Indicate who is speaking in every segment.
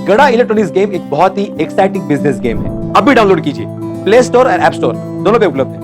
Speaker 1: गड़ा electronics game एक बहुत ही एक्साइटिंग बिजनेस गेम है। अभी डाउनलोड कीजिए, प्ले स्टोर और ऐप स्टोर दोनों पे उपलब्ध है।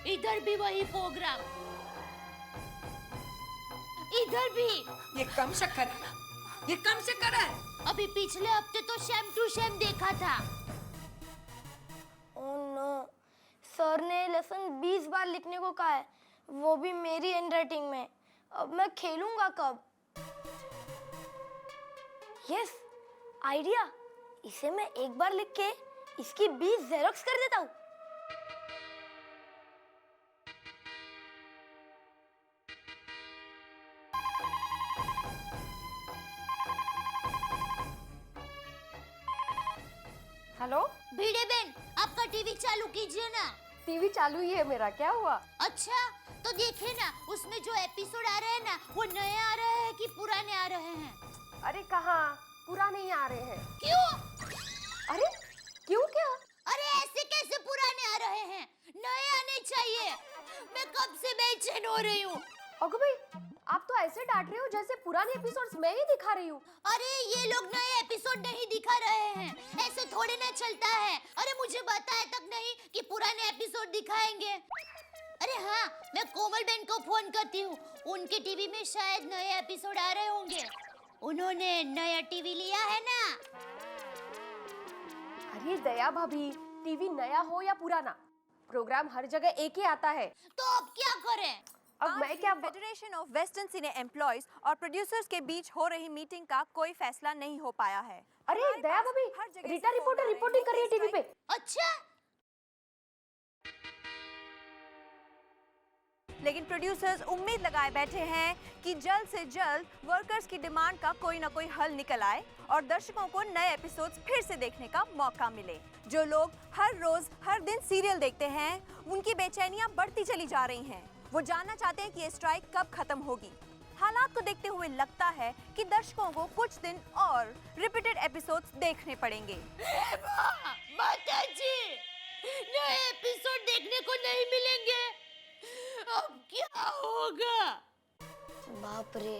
Speaker 2: इधर भी वही प्रोग्राम, इधर भी
Speaker 3: ये कम शक्कर है।
Speaker 2: अभी पिछले हफ्ते तो शैम टू शैम देखा था।
Speaker 4: ओह नो, सर ने लेसन 20 बार लिखने को कहा है, वो भी मेरी हैंडराइटिंग में। अब मैं खेलूंगा कब? Yes, idea. इसे मैं एक बार लिख के इसकी 20 जेरोक्स कर देता हूँ।
Speaker 5: हेलो,
Speaker 2: भिड़े बहन, आपका टीवी चालू कीजिए ना।
Speaker 5: टीवी चालू ही है मेरा, क्या हुआ?
Speaker 2: अच्छा, तो देखिए ना, उसमें जो एपिसोड आ रहे हैं ना, वो नए आ रहे हैं कि पुराने आ रहे हैं?
Speaker 5: अरे कहाँ, पुराने ही आ रहे हैं।
Speaker 2: क्यों?
Speaker 5: अरे क्यों क्या?
Speaker 2: अरे ऐसे कैसे पुराने आ रहे हैं? नए आने चाहिए। मैं कब से बेचैन हो रही हूँ।
Speaker 5: ओके भाई, आप तो ऐसे डांट रहे हो जैसे पुराने एपिसोड्स मैं ही दिखा रही हूँ।
Speaker 2: अरे ये लोग नए एपिसोड नहीं दिखा रहे हैं, ऐसे थोड़ी ना चलता है। अरे मुझे बताया तक नहीं कि पुराने एपिसोड दिखाएंगे। अरे हाँ, मैं कोमल बहन को फोन करती हूँ, उनके टीवी में शायद नए एपिसोड आ रहे होंगे। उन्होंने नया टीवी लिया है ना।
Speaker 5: अरे दया भाभी, टीवी नया हो या पुराना, प्रोग्राम हर जगह एक ही आता है।
Speaker 2: तो अब क्या करें?
Speaker 5: अब मैं क्या
Speaker 6: federation of western cine employees और प्रोड्यूसर्स के बीच हो रही मीटिंग का कोई फैसला नहीं हो पाया है।
Speaker 5: अरे दया भाभी, रीटा रिपोर्टर रिपोर्टिंग कर रही है टीवी पे।
Speaker 2: अच्छा,
Speaker 6: लेकिन प्रोड्यूसर्स उम्मीद लगाए बैठे हैं कि जल्द से जल्द वर्कर्स की डिमांड का कोई ना कोई हल निकल आए और दर्शकों को नए एपिसोड्स फिर से देखने का मौका मिले। जो लोग हर रोज हर दिन सीरियल देखते हैं, उनकी बेचैनियां बढ़ती चली जा रही हैं। वो जानना चाहते हैं कि ये स्ट्राइक कब खत्म होगी। हालात को देखते हुए लगता है कि दर्शकों को कुछ दिन और रिपीटेड एपिसोड्स देखने पड़ेंगे।
Speaker 2: माता जी, नए एपिसोड देखने को नहीं मिलेंगे। अब क्या होगा?
Speaker 4: बाप रे,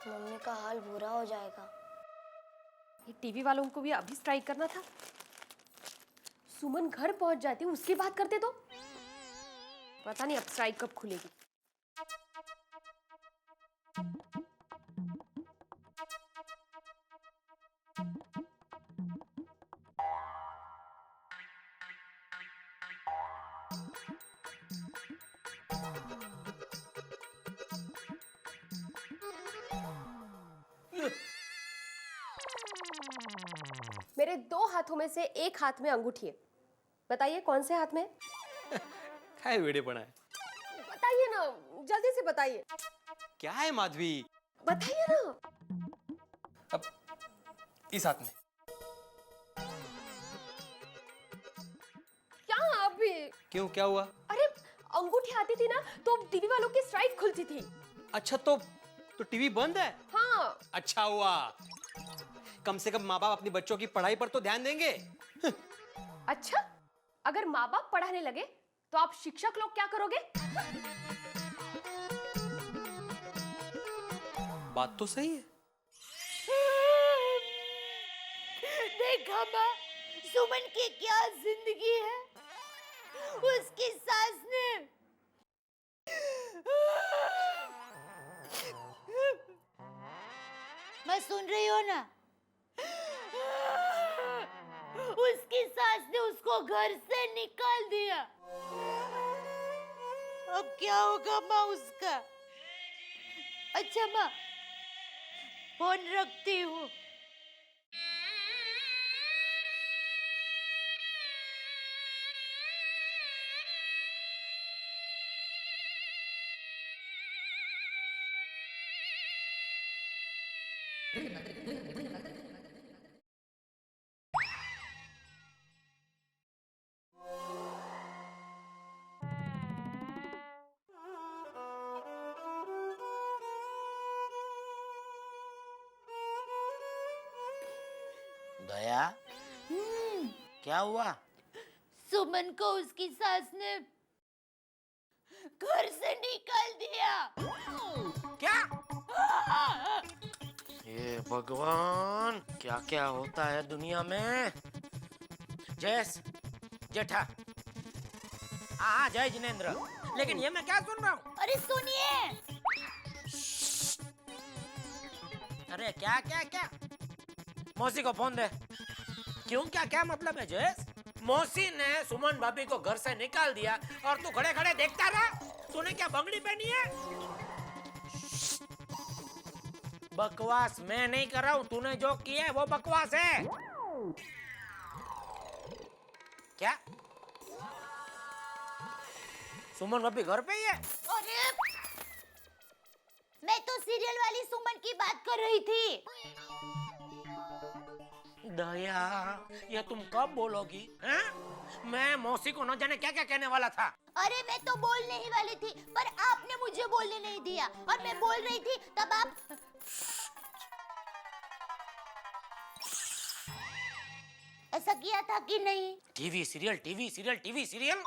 Speaker 4: मम्मी का हाल बुरा हो जाएगा।
Speaker 5: ये टीवी वालों को भी अभी स्ट्राइक करना था। सुमन घर पहुंच जाती, उसकी बात करते तो। पता नहीं अब स्ट्राइक कब खुलेगी। मेरे 2 हाथों में से एक हाथ में अंगूठी है, बताइए कौन से हाथ में?
Speaker 7: काय वेड़े पड़ा है?
Speaker 5: बताइए ना, जल्दी से बताइए।
Speaker 7: क्या है माधवी?
Speaker 5: बताइए ना।
Speaker 7: अब इस हाथ में।
Speaker 5: क्या अभी?
Speaker 7: क्यों, क्या हुआ?
Speaker 5: अरे अंगूठी आती थी ना तो टीवी वालों की स्ट्राइक खुलती थी।
Speaker 7: अच्छा, तो टीवी बंद है?
Speaker 5: हाँ।
Speaker 7: अच्छा हुआ, कम से कम माँ बाप अपनी बच्चों की पढ़ाई पर तो ध्यान देंगे।
Speaker 5: अच्छा, अगर माँ बाप पढ़ाने लगे तो आप शिक्षक लोग क्या करोगे?
Speaker 7: बात तो सही है।
Speaker 2: देखा माँ, सुमन की क्या जिंदगी है। उसकी सास ने मैं सुन रही हो ना, उसकी सास ने उसको घर से निकाल दिया। अब क्या होगा माँ उसका? अच्छा माँ, फोन रखती हूँ।
Speaker 8: दया, क्या हुआ?
Speaker 2: सुमन को उसकी सास ने घर से निकाल दिया।
Speaker 8: क्या? हे भगवान, क्या क्या होता है दुनिया में। जयस, जेठा। हाँ जय जिनेंद्र। लेकिन ये मैं क्या सुन रहा हूँ?
Speaker 2: अरे सुनिए।
Speaker 8: अरे क्या क्या क्या? मौसी को फोन दे। क्यों, क्या क्या मतलब है जयस? मौसी ने सुमन भाभी को घर से निकाल दिया और तू खड़े खड़े देखता रहा? तूने क्या बंगड़ी पहनी है? बकवास मैं नहीं कर रहा हूँ, तूने जो किया है वो बकवास है। क्या? सुमन भाभी घर पे ही है?
Speaker 2: अरे मैं तो सीरियल वाली सुमन की बात कर रही थी।
Speaker 8: दया, ये तुम कब बोलोगी? हैं? मैं मौसी को न जाने क्या क्या कहने वाला था।
Speaker 2: अरे मैं तो बोलने ही वाली थी, पर आपने मुझे बोलने नहीं दिया और मैं बोल रही थी तब आप। ऐसा किया था कि नहीं?
Speaker 8: TV serial, TV serial, TV serial.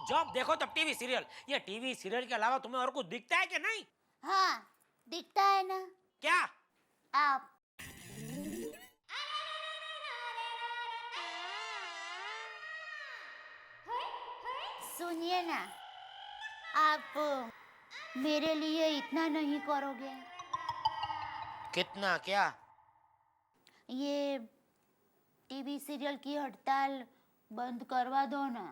Speaker 8: जब देखो तब टीवी सीरियल। ये टीवी सीरियल के अलावा तुम्हें और कुछ दिखता है कि नहीं?
Speaker 2: हाँ दिखता है ना।
Speaker 8: क्या?
Speaker 2: आप। सुनिए ना, आप मेरे लिए इतना नहीं करोगे?
Speaker 8: कितना? क्या?
Speaker 2: ये टीवी सीरियल की हड़ताल बंद करवा दो ना।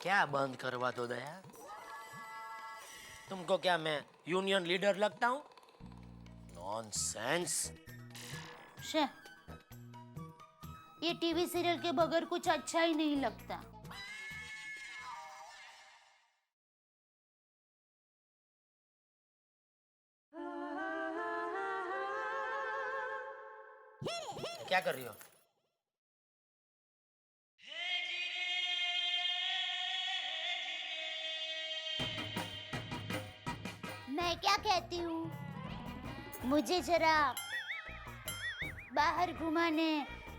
Speaker 8: क्या बंद करवा दो दया? तुमको क्या मैं यूनियन लीडर लगता हूँ? नॉनसेंस।
Speaker 2: ये टीवी सीरियल के बगैर कुछ अच्छा ही नहीं लगता।
Speaker 8: क्या कर रही हो?
Speaker 2: मैं क्या कहती हूँ, मुझे जरा बाहर घुमाने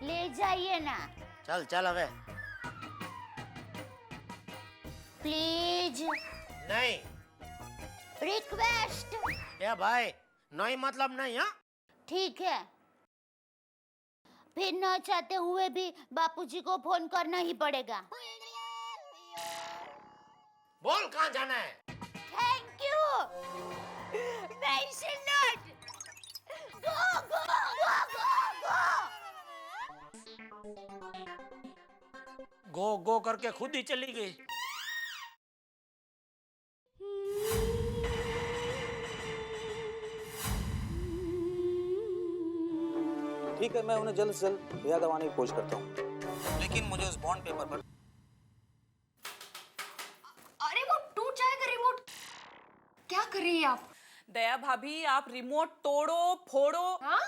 Speaker 2: ले जाइए ना
Speaker 8: चल चल अबे।
Speaker 2: प्लीज।
Speaker 8: नहीं।
Speaker 2: रिक्वेस्ट।
Speaker 8: ये भाई नहीं मतलब नहीं। हाँ
Speaker 2: ठीक है, फिर न चाहते हुए भी बापूजी को फोन करना ही पड़ेगा।
Speaker 8: बोल कहाँ जाना है?
Speaker 2: Thank you. Mention not. Go go go go go.
Speaker 8: Go go करके खुद ही चली गई।
Speaker 9: ठीक है, मैं उन्हें जल्द से जल्द याद दिलाने की कोशिश करता हूँ, लेकिन मुझे उस बॉन्ड पेपर पर।
Speaker 5: अरे वो टूट जाएगा रिमोट। क्या कर रही है आप?
Speaker 3: दया भाभी, आप रिमोट तोड़ो फोड़ो।
Speaker 5: हाँ?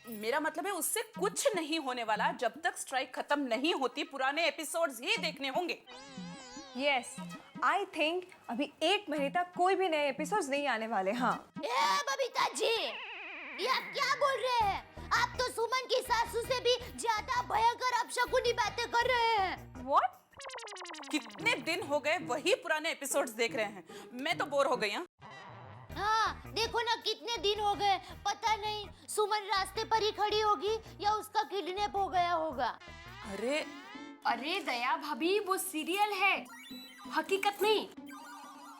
Speaker 3: मेरा मतलब है उससे कुछ नहीं होने वाला। जब तक स्ट्राइक खत्म नहीं होती पुराने एपिसोड्स ही देखने होंगे।
Speaker 6: यस, आई थिंक अभी 1 महीने तक कोई भी नए एपिसोड्स नहीं आने वाले। हाँ
Speaker 2: बबीता जी, ये आप क्या बोल रहे हैं? आप तो सुमन की सासू से भी ज्यादा भयंकर अपशकुनी बातें कर रहे हैं।
Speaker 3: व्हाट? कितने दिन हो गए वही पुराने एपिसोड्स देख रहे हैं। मैं तो बोर हो गई हूँ।
Speaker 2: हाँ देखो ना, कितने दिन हो गए। पता नहीं सुमन रास्ते पर ही खड़ी होगी या उसका किडनैप हो गया होगा।
Speaker 3: अरे
Speaker 5: अरे दया भाभी, वो सीरियल है, हकीकत नहीं।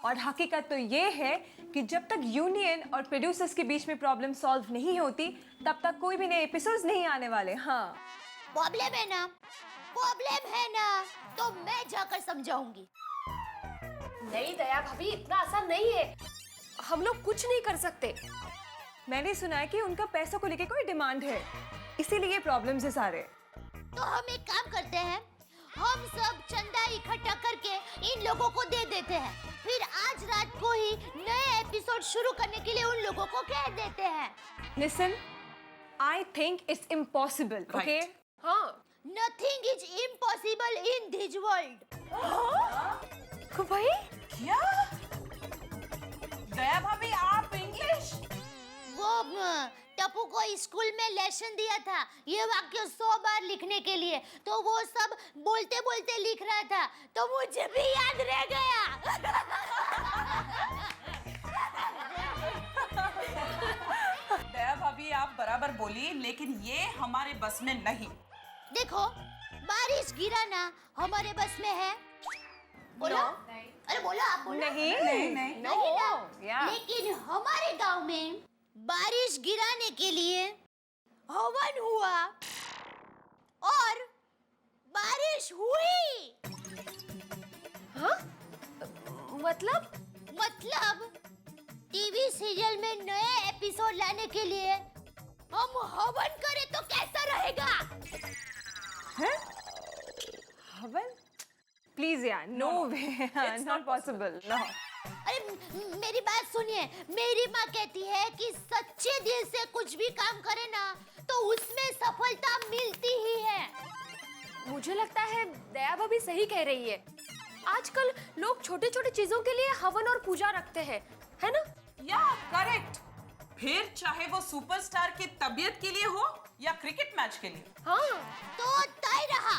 Speaker 6: और हकीकत तो ये है कि जब तक यूनियन और प्रोड्यूसर्स के बीच में प्रॉब्लम सॉल्व नहीं होती तब तक कोई भी नए एपिसोड्स नहीं आने वाले। हाँ
Speaker 2: प्रॉब्लम है ना, प्रॉब्लम है ना, तो मैं जाकर समझाऊंगी।
Speaker 5: नहीं दया भाभी, इतना आसान नहीं है। हम लोग कुछ नहीं कर सकते।
Speaker 6: मैंने सुना है कि उनका पैसों को लेके कोई डिमांड है, इसीलिए प्रॉब्लम्स है सारे।
Speaker 2: तो हम एक काम करते हैं, हम सब चंदा इकट्ठा करके इन लोगों को दे देते हैं, फिर आज रात को ही नए एपिसोड शुरू करने के लिए उन लोगों को कह देते हैं।
Speaker 6: Listen, I think it's impossible. Okay?
Speaker 5: हाँ,
Speaker 2: nothing is impossible in this world.
Speaker 6: भाई
Speaker 3: क्या? दया भाभी, आप इंग्लिश?
Speaker 2: वो टप्पू को स्कूल में लेसन दिया था ये वाक्य 100 बार लिखने के लिए, तो वो सब बोलते बोलते लिख रहा था, तो मुझे भी याद रह गया।
Speaker 3: दया भाभी आप बराबर बोली, लेकिन ये हमारे बस में नहीं।
Speaker 2: देखो, बारिश गिरा ना हमारे बस में है। बोलो, अरे बोलो, आप बोलो। नहीं ना। लेकिन हमारे गांव में बारिश गिराने के लिए हवन हुआ और बारिश हुई।
Speaker 5: हाँ? मतलब
Speaker 2: टीवी सीरियल में नए एपिसोड लाने के लिए हम हवन करें तो कैसा रहेगा?
Speaker 6: हवन? प्लीज यार, no way, not possible, no.
Speaker 2: अरे मेरी बात सुनिए, मेरी माँ कहती है कि सच्चे दिल से कुछ भी काम करे ना तो उसमें सफलता मिलती ही है।
Speaker 5: मुझे लगता है दया भाभी सही कह रही है। आजकल लोग छोटे छोटे चीजों के लिए हवन और पूजा रखते हैं, है ना?
Speaker 3: या करेक्ट। फिर चाहे वो सुपरस्टार की तबीयत के लिए हो या क्रिकेट मैच के लिए।
Speaker 5: हाँ।
Speaker 2: तो तय रहा,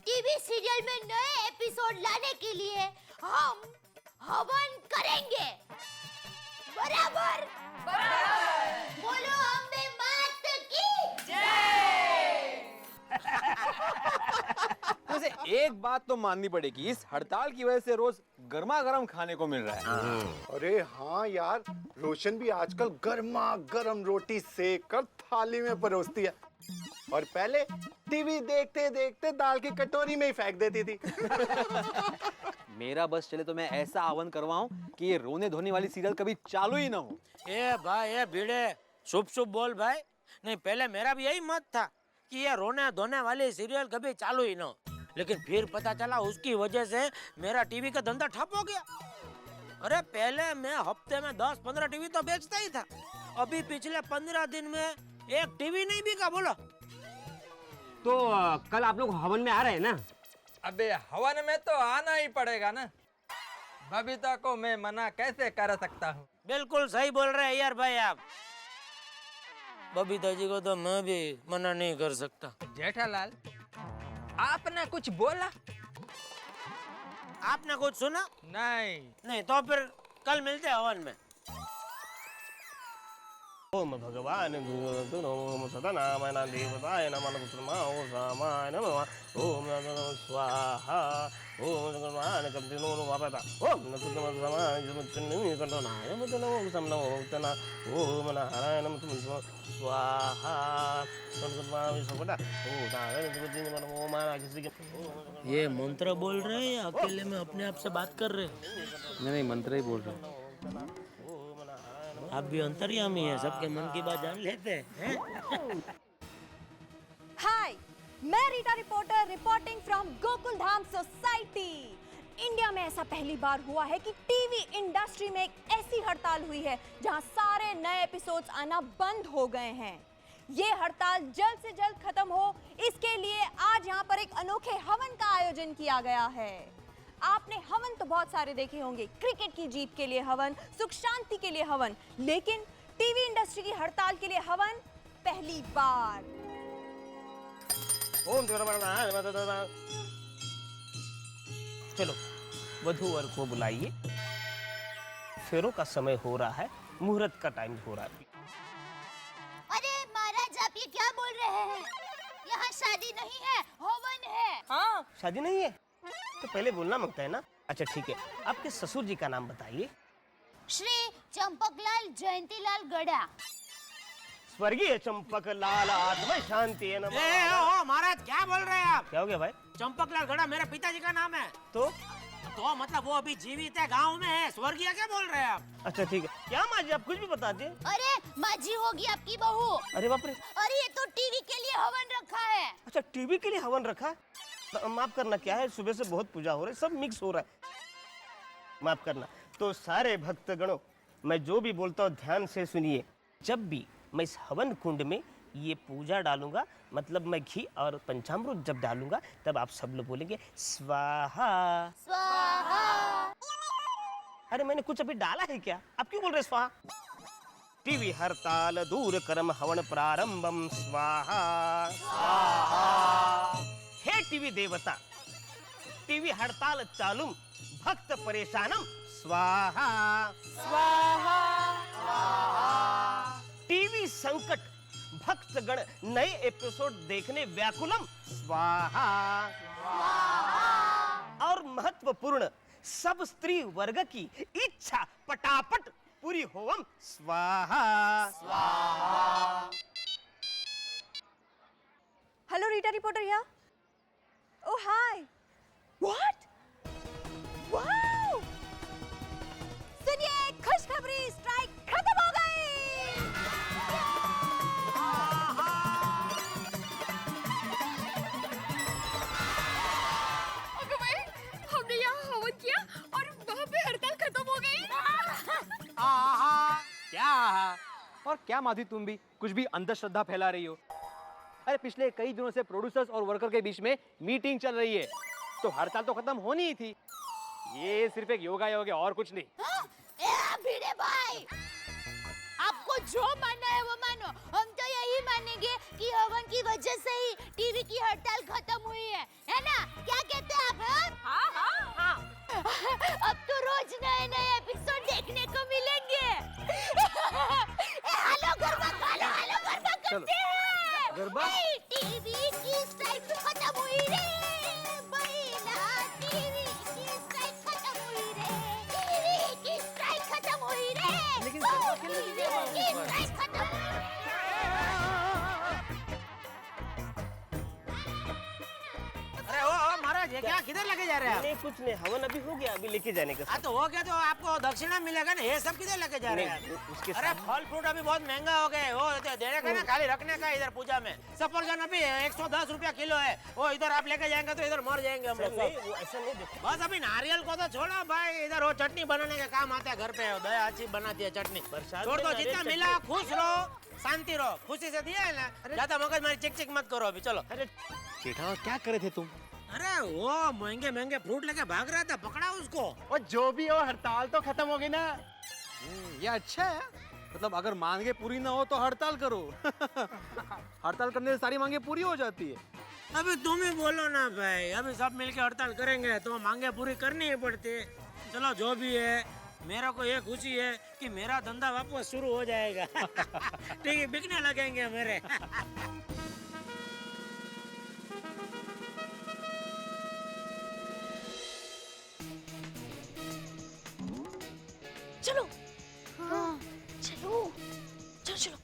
Speaker 2: टीवी सीरियल में नए एपिसोड लाने के लिए हम हवन करेंगे। बराबर? बोलो अम्बे मात की
Speaker 1: वैसे एक बात तो माननी पड़ेगी, इस हड़ताल की वजह से रोज गर्मा गर्म खाने को मिल रहा है।
Speaker 10: अरे हाँ यार, रोशन भी आजकल गर्मा गर्म रोटी सेक कर थाली में परोसती है, और पहले टीवी देखते देखते दाल की कटोरी में ही फेंक देती थी।
Speaker 1: मेरा बस चले तो मैं ऐसा हवन करवाऊं कि ये रोने धोने वाली सीरियल कभी चालू ही ना हो।
Speaker 8: ए भाई, ए भिड़े, शुभ शुभ बोल भाई। नहीं, पहले मेरा भी यही मत था कि ये रोने धोने वाली सीरियल कभी चालू ही ना हो, लेकिन फिर पता चला उसकी वजह से मेरा टीवी का धंधा ठप हो गया। अरे पहले मैं हफ्ते में 10-15 टीवी तो बेचता ही था, अभी पिछले 15 दिन में एक टीवी नहीं बिका। बोलो।
Speaker 11: तो कल आप लोग हवन में आ रहे हैं ना?
Speaker 12: अबे हवन में तो आना ही पड़ेगा ना, बबीता को मैं मना कैसे कर सकता हूँ।
Speaker 8: बिल्कुल सही बोल रहे हैं यार भाई आप। बबीता जी को तो मैं भी मना नहीं कर सकता।
Speaker 12: जेठालाल, आपने कुछ बोला?
Speaker 8: आपने कुछ सुना?
Speaker 12: नहीं।
Speaker 8: तो फिर कल मिलते हैं हवन में।
Speaker 11: ओम भगवान ओम सदानंद देवताय नमः पुत्रमाय सामाय नमः ओम नमः स्वाहा ओम भगवान कंदिनो वापता ओम नमः समाय जमचन्नी कंदनाय नमः समनो तना ओम नारायण नमः स्वाहा सर्वमाय सबदा ओम नारायण नमः ओम मारा किसी के
Speaker 8: ये मंत्र बोल रहे हैं अकेले में अपने आप से बात कर रहे हैं?
Speaker 1: नहीं, मंत्र ही बोल रहा हूँ।
Speaker 8: आप भी अंतर्यामी है, सबके मन की बात जान लेते हैं।
Speaker 6: हाय, मैं Rita reporter reporting from Gokul Dham society. India में ऐसा पहली बार हुआ है कि टीवी इंडस्ट्री में एक ऐसी हड़ताल हुई है जहां सारे नए एपिसोड्स आना बंद हो गए हैं। ये हड़ताल जल्द से जल्द खत्म हो, इसके लिए आज यहाँ पर एक अनोखे हवन का आयोजन किया गया है। आपने हवन तो बहुत सारे देखे होंगे, क्रिकेट की जीत के लिए हवन, सुख शांति के लिए हवन, लेकिन टीवी इंडस्ट्री की हड़ताल के लिए हवन पहली बार।
Speaker 11: ओम चलो वधू वर को बुलाइए, फेरों का समय हो रहा है, मुहूर्त का टाइम हो रहा है।
Speaker 2: अरे महाराज, आप ये क्या बोल रहे हैं? यहाँ शादी नहीं है, हवन है।
Speaker 6: हाँ,
Speaker 11: शादी नहीं है तो पहले बोलना मांगता है ना। अच्छा ठीक है, आपके ससुर जी का नाम बताइए।
Speaker 2: श्री चंपकलाल जयंतीलाल गड़ा।
Speaker 11: स्वर्गीय चंपक लाल आत्मा शांति है नमः।
Speaker 8: ओ महाराज, क्या बोल रहे हैं आप?
Speaker 11: क्या हो गया भाई?
Speaker 8: चंपकलाल गड़ा मेरे पिताजी का नाम है।
Speaker 11: तो
Speaker 8: मतलब वो अभी जीवित है, गांव में है। स्वर्गीय क्या बोल रहे हैं आप?
Speaker 11: अच्छा ठीक है, क्या माँ जी आप कुछ भी बता दें।
Speaker 2: अरे माँ जी होगी आपकी बहू।
Speaker 11: अरे बाप रे,
Speaker 2: अरे ये तो टीवी के लिए हवन रखा है।
Speaker 11: अच्छा टीवी के लिए हवन रखा है? माफ करना, क्या है सुबह से बहुत पूजा हो रही है, सब मिक्स हो रहा है, माफ करना। तो सारे भक्तगणों, मैं जो भी बोलता हूँ ध्यान से सुनिए। जब भी मैं इस हवन कुंड में ये पूजा डालूंगा, मतलब मैं घी और पंचामृत जब डालूंगा, तब आप सब लोग बोलेंगे स्वाहा स्वाहा। अरे मैंने कुछ अभी डाला है क्या? आप क्यों बोल रहे स्वाहा? टीवी हड़ताल दूर करम हवन प्रारंभम स्वाहा। हे टीवी देवता, टीवी हड़ताल चालुम भक्त परेशानम स्वाहा। टीवी संकट भक्तगण नए एपिसोड देखने व्याकुलम स्वाहा। और महत्वपूर्ण सब स्त्री वर्ग की इच्छा पटापट पूरी होवम स्वाहा।
Speaker 6: हेलो रीटा रिपोर्टर यहाँ। ओह हाय। व्हाट? वाओ! सुनिए खुशखबरी, स्ट्राइक खत्म हो गई।
Speaker 5: अबे भाई, हमने यहाँ हवन किया और वहाँ पे हड़ताल खत्म हो गई।
Speaker 1: क्या और क्या माधवी, तुम भी कुछ भी अंधश्रद्धा फैला रही हो। अरे पिछले कई दिनों से प्रोड्यूसर्स और वर्कर के बीच में मीटिंग चल रही है, तो हड़ताल तो खत्म होनी ही थी। ये सिर्फ एक योगा है और कुछ नहीं।
Speaker 2: भिड़े भाई, आपको जो मानना है वो मानो, हम तो यही मानेंगे कि हवन की वजह से ही टीवी की हड़ताल खत्म हुई है ना? क्या कहते हैं आप? हाँ। अब तो रोज नए नए एपिसोड देखने को मिलेंगे। हेलो गरबा कालो, हेलो गरबा करते हैं।
Speaker 1: गरबा?
Speaker 2: टीवी की स्ट्राइक तो खत्म हुई रे बहिना, टीवी की स्ट्राइक खत्म हुई रे, टीवी की स्ट्राइक खत्म हुई रे।
Speaker 1: लेकिन गरबा खेलने की क्या बात है?
Speaker 2: टीवी की स्ट्राइक खत्म हुई।
Speaker 8: अरे ओ महाराज, ये क्या किधर लेके जा रहे हैं आप?
Speaker 11: नहीं कुछ नहीं, हवन अभी हो गया, अभी लेके जाने का।
Speaker 8: हाँ तो हो गया तो आपको दक्षिणा मिलेगा ना, ये सब किधर लेके जा रहे हैं?
Speaker 11: उसके
Speaker 8: अरे फल फ्रूट अभी बहुत महंगा हो गए, वो देने का ना, खाली रखने का इधर पूजा में। सफरजन अभी 110 रुपया किलो है, वो इधर आप लेके जाएंगे तो इधर मर जाएंगे हम लोग।
Speaker 11: वो ऐसा नहीं देखो।
Speaker 8: बस अभी नारियल को तो छोड़ो भाई, इधर वो चटनी बनाने के काम आता है घर पे, दया अच्छी बनाती है चटनी। छोड़ दो, जितना मिला खुश रहो, शांति रहो, खुशी से दिया है ना, ज्यादा मगज मारी चिक चिक मत करो अभी। चलो।
Speaker 11: अरे
Speaker 1: जेठा, क्या करे थे तुम?
Speaker 8: अरे वो महंगे महंगे फ्रूट लेके भाग रहा था, पकड़ा उसको।
Speaker 10: और जो भी हो, हड़ताल तो खत्म हो गई ना।
Speaker 1: ये अच्छा है, मतलब अगर मांगे पूरी ना हो तो हड़ताल करो। हड़ताल करने से सारी मांगे पूरी हो जाती है।
Speaker 8: अभी तुम ही बोलो ना भाई, अभी सब मिलके हड़ताल करेंगे तो मांगे पूरी करनी ही पड़ती है। चलो जो भी है, मेरा को ये खुशी है कि मेरा धंधा वापस शुरू हो जाएगा। ठीक है, बिकने लगेंगे मेरे।
Speaker 4: चलो। हाँ, चलो चलो चलो।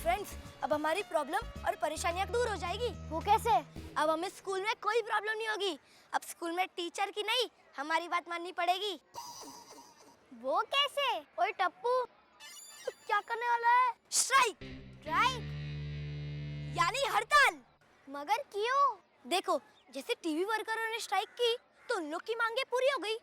Speaker 4: फ्रेंड्स, अब हमारी प्रॉब्लम और परेशानियां दूर हो जाएगी। वो कैसे? अब हमें स्कूल में कोई प्रॉब्लम नहीं होगी। अब स्कूल में टीचर की नहीं, हमारी बात माननी पड़ेगी। वो कैसे? ओए टप्पू, तू क्या करने वाला है? स्ट्राइक। स्ट्राइक यानी हड़ताल। मगर क्यों? देखो, जैसे टीवी वर्करों ने स्ट्राइक की तो उन लोग की मांगे पूरी हो गई।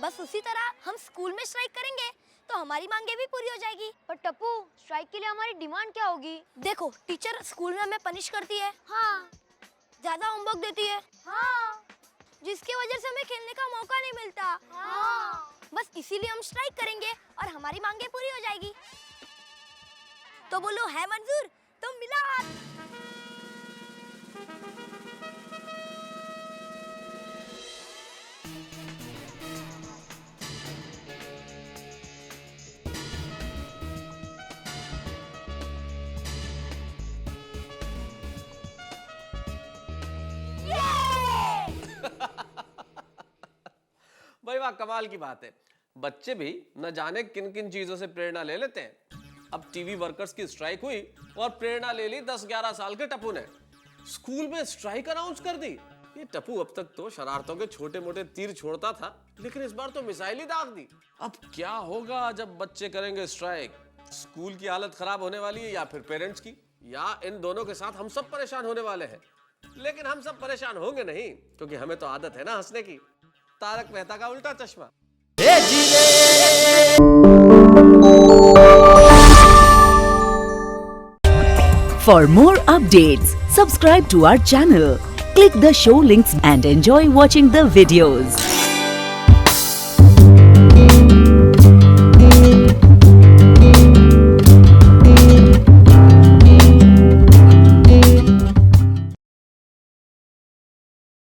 Speaker 4: बस उसी तरह हम स्कूल में स्ट्राइक करेंगे तो हमारी मांगे भी पूरी हो जाएगी। पर टप्पू, स्ट्राइक के लिए हमारी डिमांड क्या होगी? देखो, टीचर स्कूल में हमें पनिश करती है। हाँ। ज्यादा होमवर्क देती है। हाँ। जिसकी वजह से हमें खेलने का मौका नहीं मिलता। हाँ। बस इसीलिए हम स्ट्राइक करेंगे और हमारी मांगे पूरी हो जाएगी। तो बोलो, है मंजूर? तो मिला हाथ।
Speaker 13: भाई वाह, कमाल की बात है। बच्चे भी न जाने किन किन चीजों से प्रेरणा ले लेते हैं। अब टीवी वर्कर्स की स्ट्राइक हुई और प्रेरणा ले ली 10-11 साल के टप्पू ने। स्कूल में स्ट्राइक अनाउंस कर दी। ये टप्पू अब तक तो शरारतों के छोटे मोटे तीर छोड़ता था, लेकिन इस बार तो मिसाइल ही दाग दी। अब क्या होगा जब बच्चे करेंगे स्ट्राइक? स्कूल की हालत खराब होने वाली है, या फिर पेरेंट्स की, या इन दोनों के साथ हम सब परेशान होने वाले हैं। लेकिन हम सब परेशान होंगे नहीं, क्योंकि हमें तो आदत है ना हंसने की। तारक मेहता का उल्टा चश्मा।
Speaker 14: For more updates, subscribe to our channel, Click the show links and enjoy watching the videos.